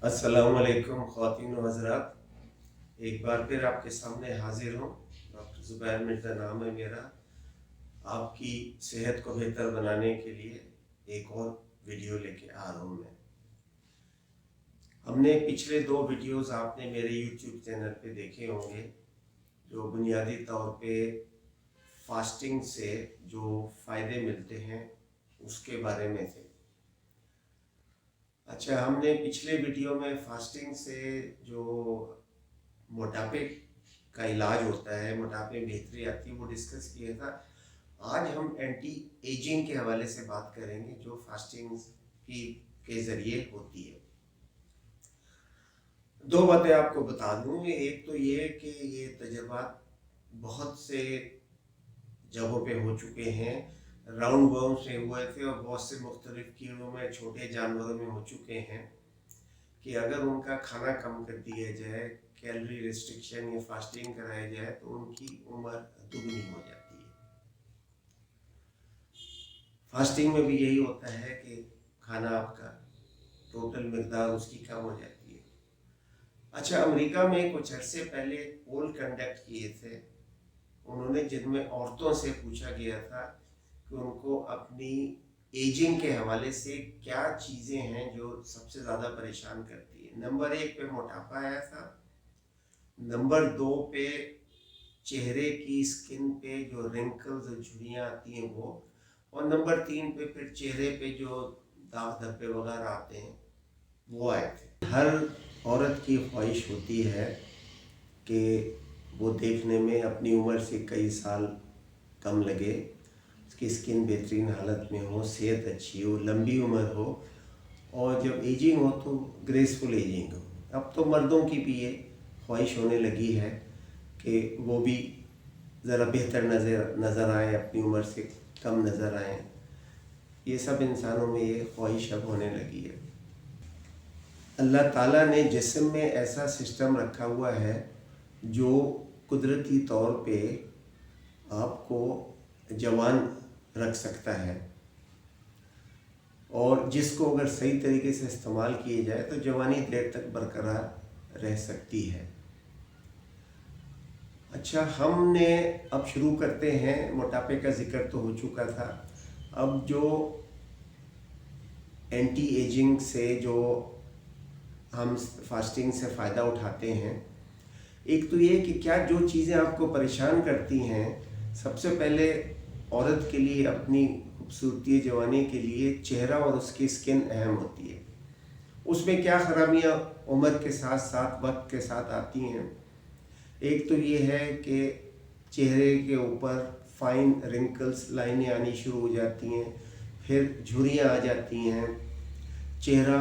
अस्सलामुअलैकुम ख़वातीन व हज़रात। एक बार फिर आपके सामने हाजिर हूँ। डॉक्टर ज़ुबैर मिर्ज़ा नाम है मेरा। आपकी सेहत को बेहतर बनाने के लिए एक और वीडियो लेके आ रहा हूँ मैं। हमने पिछले 2 वीडियोज़ आपने मेरे यूट्यूब चैनल पे देखे होंगे, जो बुनियादी तौर पे फास्टिंग से जो फ़ायदे मिलते हैं उसके बारे में थे। अच्छा, हमने पिछले वीडियो में फास्टिंग से जो मोटापे का इलाज होता है, मोटापे में बेहतरी आती है, वो डिस्कस किया था। आज हम एंटी एजिंग के हवाले से बात करेंगे जो फास्टिंग की के ज़रिए होती है। 2 बातें आपको बता दूँ। एक तो ये कि ये तजुर्बात बहुत से जगहों पे हो चुके हैं। राउंड वर्म से हुए थे और बहुत से मुख्तलिफ कीड़ों में, छोटे जानवरों में हो चुके हैं कि अगर उनका खाना कम कर दिया जाए, कैलोरी रिस्ट्रिक्शन या फास्टिंग कराया जाए तो उनकी उम्र दुगनी हो जाती है। फास्टिंग में भी यही होता है कि खाना आपका टोटल मिकदार उसकी कम हो जाती है। अच्छा, अमेरिका में कुछ अरसे पहले पोल कंडक्ट किए थे उन्होंने, जिनमें औरतों से पूछा गया था कि उनको अपनी एजिंग के हवाले से क्या चीज़ें हैं जो सबसे ज़्यादा परेशान करती है। नंबर 1 पे मोटापा आया था, नंबर 2 पे चेहरे की स्किन पे जो रिंकल्स और झुर्रियाँ आती हैं वो, और नंबर 3 पे फिर चेहरे पे जो दाग धब्बे वगैरह आते हैं वो आए थे। हर औरत की ख्वाहिश होती है कि वो देखने में अपनी उम्र से कई साल कम लगे, उसकी स्किन बेहतरीन हालत में हो, सेहत अच्छी हो, लंबी उम्र हो, और जब एजिंग हो तो ग्रेसफुल एजिंग हो। अब तो मर्दों की भी ये ख्वाहिश होने लगी है कि वो भी ज़रा बेहतर नज़र आए, अपनी उम्र से कम नज़र आए। ये सब इंसानों में ये ख्वाहिश अब होने लगी है। अल्लाह ताला ने जिस्म में ऐसा सिस्टम रखा हुआ है जो कुदरती तौर पे आपको जवान रख सकता है, और जिसको अगर सही तरीके से इस्तेमाल किए जाए तो जवानी देर तक बरकरार रह सकती है। अच्छा, हमने अब शुरू करते हैं। मोटापे का जिक्र तो हो चुका था। अब जो एंटी एजिंग से जो हम फास्टिंग से फ़ायदा उठाते हैं, एक तो ये कि क्या जो चीज़ें आपको परेशान करती हैं, सबसे पहले औरत के लिए अपनी खूबसूरती जवानी के लिए चेहरा और उसकी स्किन अहम होती है। उसमें क्या खराबियाँ उम्र के साथ साथ, वक्त के साथ आती हैं। एक तो ये है कि चेहरे के ऊपर फाइन रिंकल्स, लाइनें आनी शुरू हो जाती हैं, फिर झुर्रियाँ आ जाती हैं, चेहरा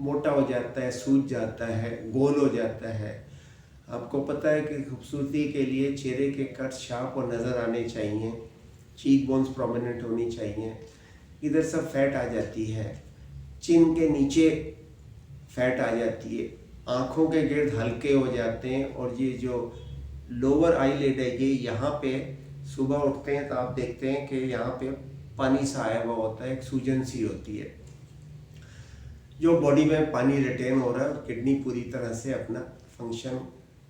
मोटा हो जाता है, सूज जाता है, गोल हो जाता है। आपको पता है कि खूबसूरती के लिए चेहरे के कट शार्प और नज़र आने चाहिए, चीक बोन्स प्रोमिनेंट होनी चाहिए। इधर सब फैट आ जाती है, चिन के नीचे फैट आ जाती है, आँखों के गिर्द हल्के हो जाते हैं, और ये जो लोअर आईलिड है ये यहाँ पे सुबह उठते हैं तो आप देखते हैं कि यहाँ पे पानी सा आया हुआ होता है, एक सूजन सी होती है, जो बॉडी में पानी रिटेन हो रहा है और किडनी पूरी तरह से अपना फंक्शन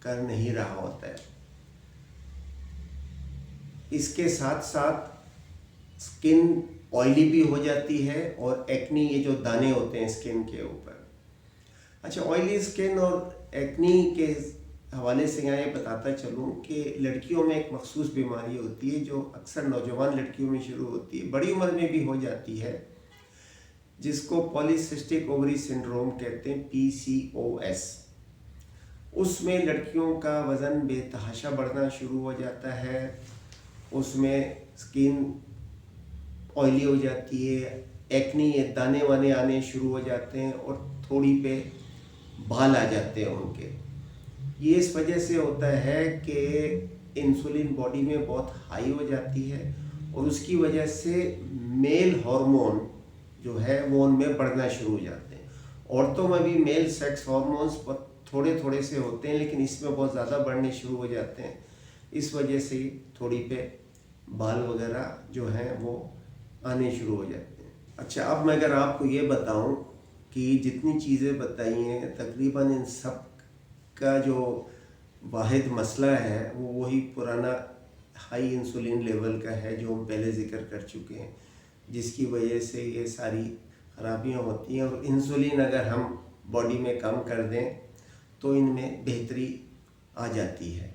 कर नहीं रहा होता है। इसके साथ साथ स्किन ऑयली भी हो जाती है, और एक्नी, ये जो दाने होते हैं स्किन के ऊपर। अच्छा, ऑयली स्किन और एक्नी के हवाले से यहाँ ये बताता चलूँ कि लड़कियों में एक मखसूस बीमारी होती है जो अक्सर नौजवान लड़कियों में शुरू होती है, बड़ी उम्र में भी हो जाती है, जिसको पॉलीसिस्टिक ओवरी सिंड्रोम कहते हैं, PCOS। उसमें लड़कियों का वज़न बेतहाशा बढ़ना शुरू हो जाता है, उसमें स्किन ऑयली हो जाती है, एक्नी, दाने वाने आने शुरू हो जाते हैं, और थोड़ी पे बाल आ जाते हैं उनके। ये इस वजह से होता है कि इंसुलिन बॉडी में बहुत हाई हो जाती है, और उसकी वजह से मेल हार्मोन जो है वो उनमें बढ़ना शुरू हो जाते हैं। औरतों में भी मेल सेक्स हार्मोन्स थोड़े थोड़े से होते हैं, लेकिन इसमें बहुत ज़्यादा बढ़ने शुरू हो जाते हैं। इस वजह से थोड़ी पे बाल वगैरह जो हैं वो आने शुरू हो जाते हैं। अच्छा, अब मैं अगर आपको ये बताऊं कि जितनी चीज़ें बताई हैं तकरीबन इन सब का जो वाहिद मसला है वो वही पुराना हाई इंसुलिन लेवल का है जो हम पहले ज़िक्र कर चुके हैं, जिसकी वजह से ये सारी खराबियाँ होती हैं। और इंसुलिन अगर हम बॉडी में कम कर दें तो इनमें बेहतरी आ जाती है।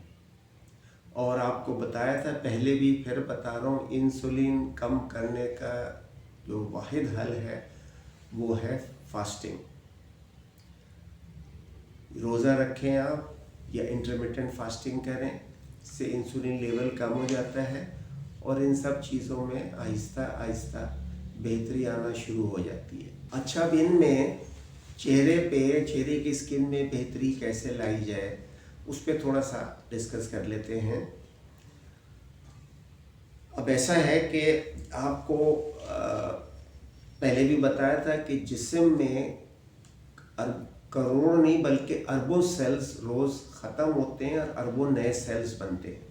और आपको बताया था पहले भी, फिर बता रहा हूँ, इंसुलिन कम करने का जो वाहिद हल है वो है फास्टिंग। रोज़ा रखें आप या इंटरमिटेंट फास्टिंग करें, इससे इंसुलिन लेवल कम हो जाता है और इन सब चीज़ों में आहिस्ता आहिस्ता बेहतरी आना शुरू हो जाती है। अच्छा, अब इनमें चेहरे की स्किन में बेहतरी कैसे लाई जाए उस पर थोड़ा सा डिस्कस कर लेते हैं। अब ऐसा है कि आपको पहले भी बताया था कि जिस्म में करोड़ नहीं बल्कि अरबों सेल्स रोज़ ख़त्म होते हैं और अरबों नए सेल्स बनते हैं।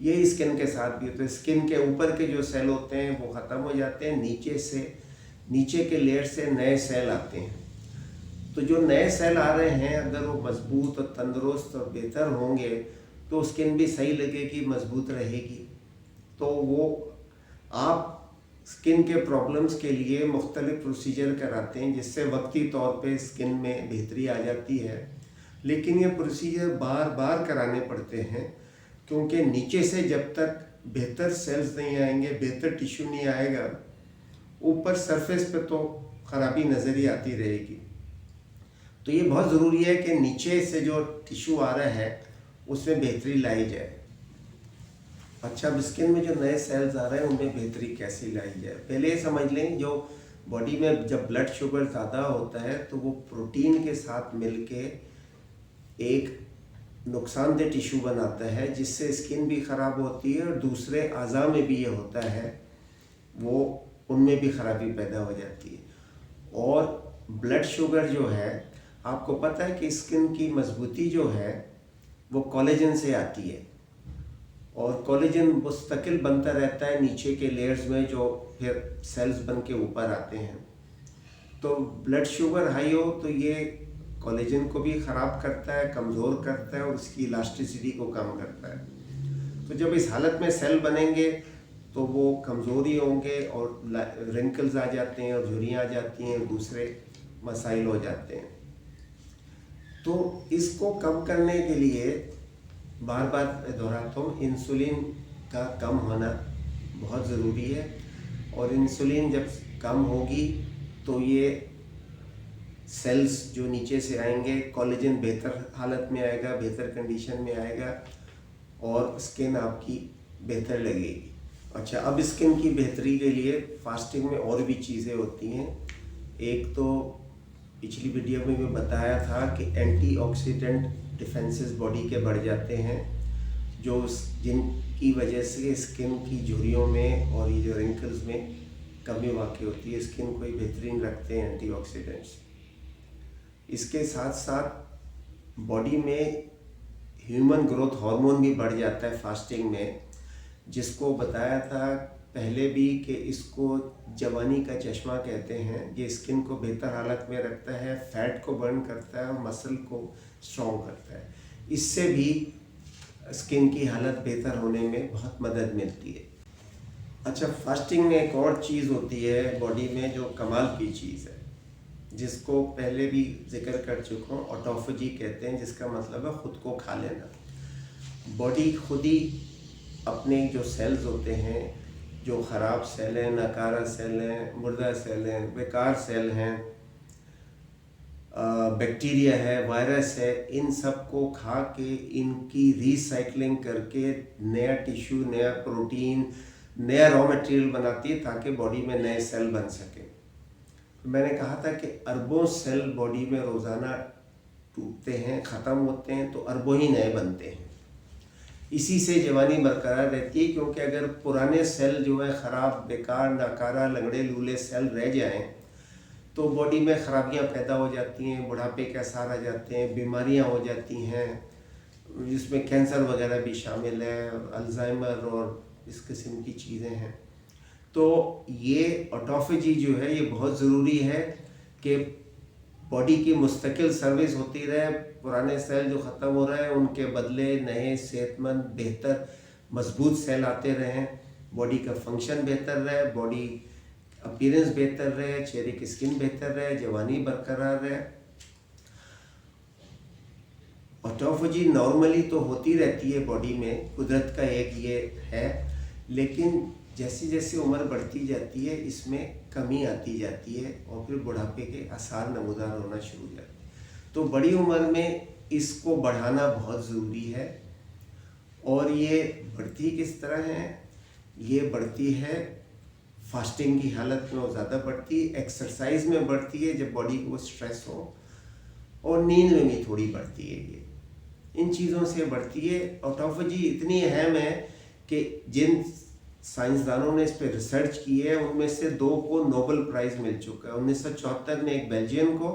ये स्किन के साथ भी होता है। स्किन के ऊपर के जो सेल होते हैं वो ख़त्म हो जाते हैं, नीचे के लेयर से नए सेल आते हैं। तो जो नए सेल आ रहे हैं अगर वो मजबूत और तंदुरुस्त और बेहतर होंगे तो स्किन भी सही लगेगी, मजबूत रहेगी। तो वो आप स्किन के प्रॉब्लम्स के लिए मुख्तलिफ प्रोसीजर कराते हैं जिससे वक्ती तौर पे स्किन में बेहतरी आ जाती है, लेकिन ये प्रोसीजर बार बार कराने पड़ते हैं क्योंकि नीचे से जब तक बेहतर सेल्स नहीं आएंगे, बेहतर टिश्यू नहीं आएगा, ऊपर सरफेस पे तो ख़राबी नज़र ही आती रहेगी। तो ये बहुत ज़रूरी है कि नीचे से जो टिश्यू आ रहा है उसमें बेहतरी लाई जाए। अच्छा, अब स्किन में जो नए सेल्स आ रहे हैं उनमें बेहतरी कैसे लाई जाए, पहले ये समझ लें। जो बॉडी में जब ब्लड शुगर ज़्यादा होता है तो वो प्रोटीन के साथ मिलके एक नुकसानदेह टिश्यू बनाता है जिससे स्किन भी ख़राब होती है और दूसरे अज़ा में भी ये होता है, वो उनमें भी ख़राबी पैदा हो जाती है। और ब्लड शुगर जो है, आपको पता है कि स्किन की मजबूती जो है वो कोलेजन से आती है और कोलेजन मुस्तकिल बनता रहता है नीचे के लेयर्स में जो फिर सेल्स बन के ऊपर आते हैं। तो ब्लड शुगर हाई हो तो ये कोलेजन को भी ख़राब करता है, कमज़ोर करता है और उसकी इलास्टिसिटी को कम करता है। तो जब इस हालत में सेल बनेंगे तो वो कमज़ोरी होंगे और रिंकल्स आ जाते हैं और झुर्रियाँ आ जाती हैं, दूसरे मसाइल हो जाते हैं। तो इसको कम करने के लिए बार बार दोहराता हूँ, इंसुलिन का कम होना बहुत ज़रूरी है। और इंसुलिन जब कम होगी तो ये सेल्स जो नीचे से आएंगे, कोलेजन बेहतर हालत में आएगा, बेहतर कंडीशन में आएगा और स्किन आपकी बेहतर लगेगी। अच्छा, अब स्किन की बेहतरी के लिए फास्टिंग में और भी चीज़ें होती हैं। एक तो पिछली वीडियो में भी बताया था कि एंटीऑक्सीडेंट डिफेंसेस बॉडी के बढ़ जाते हैं जो जिनकी वजह से स्किन की झुर्रियों में और ये जो रिंकल्स में कमी वाक़ई होती है। स्किन को ही बेहतरीन रखते हैं एंटीऑक्सीडेंट्स। इसके साथ साथ बॉडी में ह्यूमन ग्रोथ हार्मोन भी बढ़ जाता है फास्टिंग में, जिसको बताया था पहले भी कि इसको जवानी का चश्मा कहते हैं। ये स्किन को बेहतर हालत में रखता है, फैट को बर्न करता है और मसल को स्ट्रॉन्ग करता है। इससे भी स्किन की हालत बेहतर होने में बहुत मदद मिलती है। अच्छा, फास्टिंग में एक और चीज़ होती है बॉडी में जो कमाल की चीज़ है, जिसको पहले भी जिक्र कर चुका हूँ, ऑटोफेजी कहते हैं, जिसका मतलब है ख़ुद को खा लेना। बॉडी खुद ही अपने जो सेल्स होते हैं, जो ख़राब सेल हैं, नकारा सेल हैं, मुर्दा सेल हैं, बेकार सेल हैं, बैक्टीरिया है, वायरस है, इन सब को खा के इनकी रीसाइक्लिंग करके नया टिश्यू, नया प्रोटीन, नया रॉ मटेरियल बनाती है ताकि बॉडी में नए सेल बन सके। मैंने कहा था कि अरबों सेल बॉडी में रोज़ाना टूटते हैं, ख़त्म होते हैं, तो अरबों ही नए बनते हैं। इसी से जवानी बरकरार रहती है, क्योंकि अगर पुराने सेल जो है ख़राब, बेकार, नाकारा, लंगड़े लूले सेल रह जाएं तो बॉडी में ख़राबियाँ पैदा हो जाती हैं, बुढ़ापे के आसार आ जाते हैं, बीमारियां हो जाती हैं, जिसमें कैंसर वगैरह भी शामिल है, अल्जाइमर और इस किस्म की चीज़ें हैं। तो ये ऑटोफेजी जो है ये बहुत ज़रूरी है कि बॉडी की मुस्तकिल सर्विस होती रहे, पुराने सेल जो ख़त्म हो रहे हैं उनके बदले नए सेहतमंद बेहतर मजबूत सेल आते रहें, बॉडी का फंक्शन बेहतर रहे, बॉडी अपीयरेंस बेहतर रहे, चेहरे की स्किन बेहतर रहे, जवानी बरकरार रहे। ऑटोफेजी नॉर्मली तो होती रहती है बॉडी में, कुदरत का एक ये है, लेकिन जैसे जैसे उम्र बढ़ती जाती है इसमें कमी आती जाती है और फिर बुढ़ापे के आसार नमूदार होना शुरू हो जाते हैं। तो बड़ी उम्र में इसको बढ़ाना बहुत ज़रूरी है। और ये बढ़ती किस तरह है? ये बढ़ती है फास्टिंग की हालत में, वो ज़्यादा बढ़ती है, एक्सरसाइज में बढ़ती है जब बॉडी को स्ट्रेस हो, और नींद में भी थोड़ी बढ़ती है। ये इन चीज़ों से बढ़ती है। ऑटोफेजी इतनी अहम है कि जिन साइंसदानों ने इस पर रिसर्च की है उनमें से 2 को नोबेल प्राइज़ मिल चुका है। 1974 में एक बेल्जियम को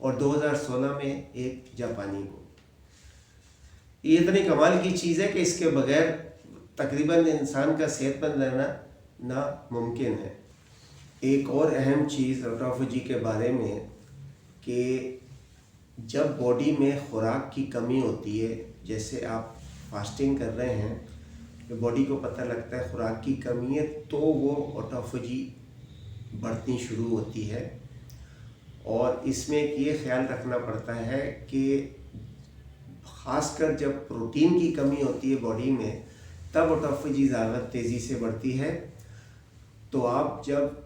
और 2016 में एक जापानी को। ये इतनी कमाल की चीज़ है कि इसके बगैर तकरीबन इंसान का सेहतमंद रहना नामुमकिन है। एक और अहम चीज़ ऑटोफेजी के बारे में कि जब बॉडी में खुराक की कमी होती है, जैसे आप फास्टिंग कर रहे हैं तो बॉडी को पता लगता है खुराक की कमी है, तो वो ऑटोफेजी बढ़नी शुरू होती है। और इसमें ये ख्याल रखना पड़ता है कि ख़ासकर जब प्रोटीन की कमी होती है बॉडी में, तब ऑटोफेजी ज़्यादा तेज़ी से बढ़ती है। तो आप जब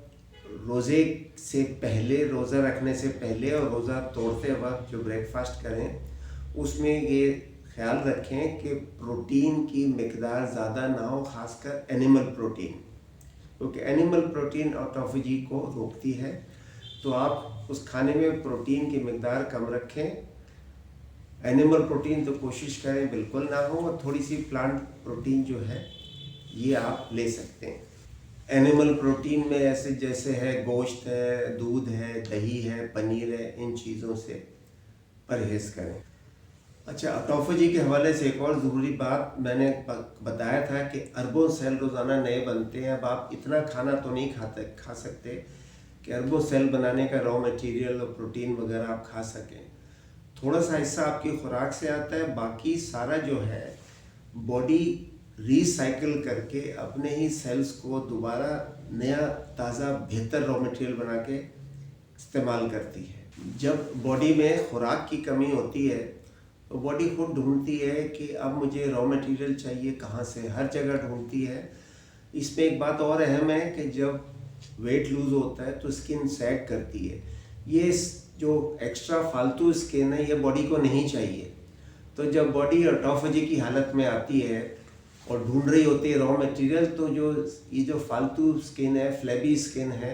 रोज़े से पहले, रोज़ा रखने से पहले और रोज़ा तोड़ते वक्त जो ब्रेकफास्ट करें, उसमें ये ख्याल रखें कि प्रोटीन की मिकदार ज़्यादा ना हो, ख़ासकर एनिमल प्रोटीन, क्योंकि एनिमल प्रोटीन ऑटोफेजी को रोकती है। तो आप उस खाने में प्रोटीन की मिकदार कम रखें। एनिमल प्रोटीन तो कोशिश करें बिल्कुल ना हो, और थोड़ी सी प्लांट प्रोटीन जो है ये आप ले सकते हैं। एनिमल प्रोटीन में ऐसे जैसे है गोश्त है, दूध है, दही है, पनीर है, इन चीज़ों से परहेज़ करें। अच्छा, ऑटोफेजी के हवाले से एक और ज़रूरी बात मैंने बताया था कि अरबों सेल रोज़ाना नए बनते हैं। अब आप इतना खाना तो नहीं खा सकते कि अरबों सेल बनाने का रॉ मटेरियल और प्रोटीन वगैरह आप खा सकें। थोड़ा सा हिस्सा आपकी खुराक से आता है, बाकी सारा जो है बॉडी रिसाइकिल करके अपने ही सेल्स को दोबारा नया ताज़ा बेहतर रॉ मटेरियल बना के इस्तेमाल करती है। जब बॉडी में खुराक की कमी होती है तो बॉडी खुद ढूंढती है कि अब मुझे रॉ मटेरियल चाहिए कहाँ से, हर जगह ढूंढती है। इसमें एक बात और अहम है कि जब वेट लूज़ होता है तो स्किन सैग करती है। ये जो एक्स्ट्रा फालतू स्किन है ये बॉडी को नहीं चाहिए। तो जब बॉडी ऑटोफेजी की हालत में आती है और ढूंढ रही होती है रॉ मटेरियल, तो ये जो फालतू स्किन है, फ्लैबी स्किन है,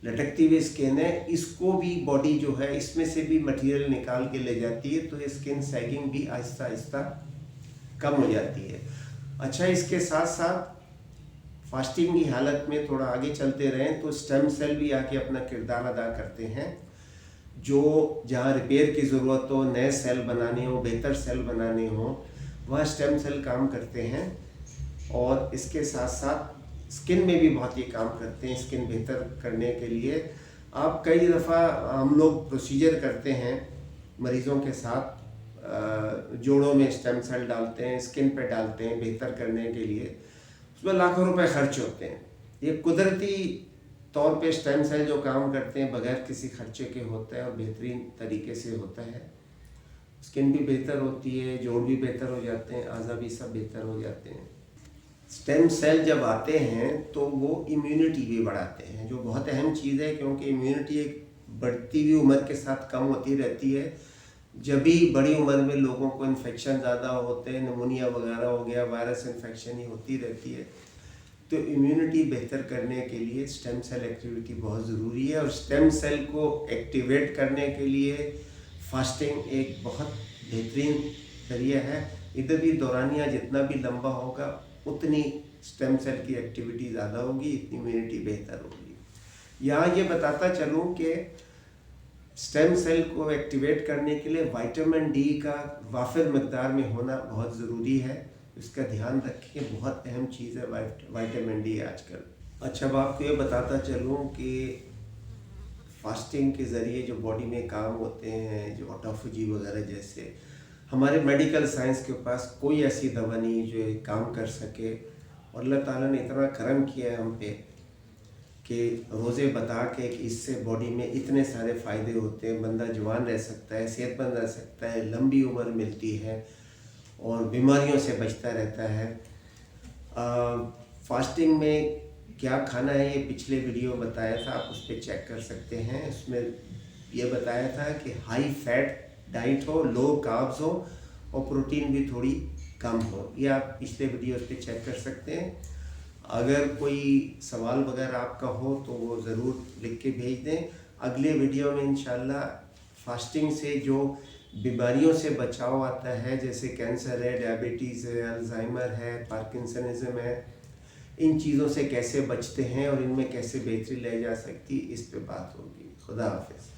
लटकती हुई स्किन है, इसको भी बॉडी जो है इसमें से भी मटेरियल निकाल के ले जाती है। तो ये स्किन सैगिंग भी आहिस्ता आहिस्ता कम हो जाती है। अच्छा, इसके साथ साथ फास्टिंग की हालत में थोड़ा आगे चलते रहें तो स्टेम सेल भी आके अपना किरदार अदा करते हैं। जो जहाँ रिपेयर की ज़रूरत हो, नए सेल बनाने हो, बेहतर सेल बनाने हो, वहाँ स्टेम सेल काम करते हैं। और इसके साथ साथ स्किन में भी बहुत ये काम करते हैं। स्किन बेहतर करने के लिए आप कई दफ़ा हम लोग प्रोसीजर करते हैं मरीज़ों के साथ, जोड़ों में स्टेम सेल डालते हैं, स्किन पे डालते हैं बेहतर करने के लिए। उसमें लाखों रुपए खर्च होते हैं। ये कुदरती तौर पे स्टेम सेल जो काम करते हैं बगैर किसी खर्चे के होता है और बेहतरीन तरीके से होता है। स्किन भी बेहतर होती है, जोड़ भी बेहतर हो जाते हैं, आज़ा भी सब बेहतर हो जाते हैं। स्टेम सेल जब आते हैं तो वो इम्यूनिटी भी बढ़ाते हैं, जो बहुत अहम चीज़ है, क्योंकि इम्यूनिटी एक बढ़ती हुई उम्र के साथ कम होती रहती है। जब भी बड़ी उम्र में लोगों को इन्फेक्शन ज़्यादा होते हैं, निमोनिया वगैरह हो गया, वायरस इन्फेक्शन ही होती रहती है। तो इम्यूनिटी बेहतर करने के लिए स्टेम सेल एक्टिविटी बहुत ज़रूरी है। और स्टेम सेल को एक्टिवेट करने के लिए फास्टिंग एक बहुत बेहतरीन ज़रिया है। इधर भी दौरानिया जितना भी लंबा होगा उतनी स्टेम सेल की एक्टिविटी ज़्यादा होगी, इतनी इम्यूनिटी बेहतर होगी। यहाँ ये बताता चलूँ कि स्टेम सेल को एक्टिवेट करने के लिए विटामिन डी का वाफिर मकदार में होना बहुत ज़रूरी है। इसका ध्यान रखें, बहुत अहम चीज़ है विटामिन डी आजकल। अच्छा, अब आपको ये बताता चलूँ कि फास्टिंग के ज़रिए जो बॉडी में काम होते हैं, जो ऑटोफेजी वगैरह जैसे, हमारे मेडिकल साइंस के पास कोई ऐसी दवा नहीं जो ये काम कर सके। और अल्लाह ताला ने इतना करम किया है हम पे कि रोज़े बता के कि इससे बॉडी में इतने सारे फ़ायदे होते हैं, बंदा जवान रह सकता है, सेहतमंद रह सकता है, लंबी उम्र मिलती है और बीमारियों से बचता रहता है। फास्टिंग में क्या खाना है ये पिछले वीडियो बताया था, आप उस पर चेक कर सकते हैं। उसमें ये बताया था कि हाई फैट डाइट हो, लो कार्ब्स हो और प्रोटीन भी थोड़ी कम हो। ये आप पिछले वीडियोस पे चेक कर सकते हैं। अगर कोई सवाल वगैरह आपका हो तो वो ज़रूर लिख के भेज दें। अगले वीडियो में इंशाल्लाह फास्टिंग से जो बीमारियों से बचाव आता है, जैसे कैंसर है, डायबिटीज़ है, अल्जाइमर है, पार्किंसनिज्म है, इन चीज़ों से कैसे बचते हैं और इनमें कैसे बेहतरी लाई जा सकती, इस पे बात होगी। खुदा हाफिज़।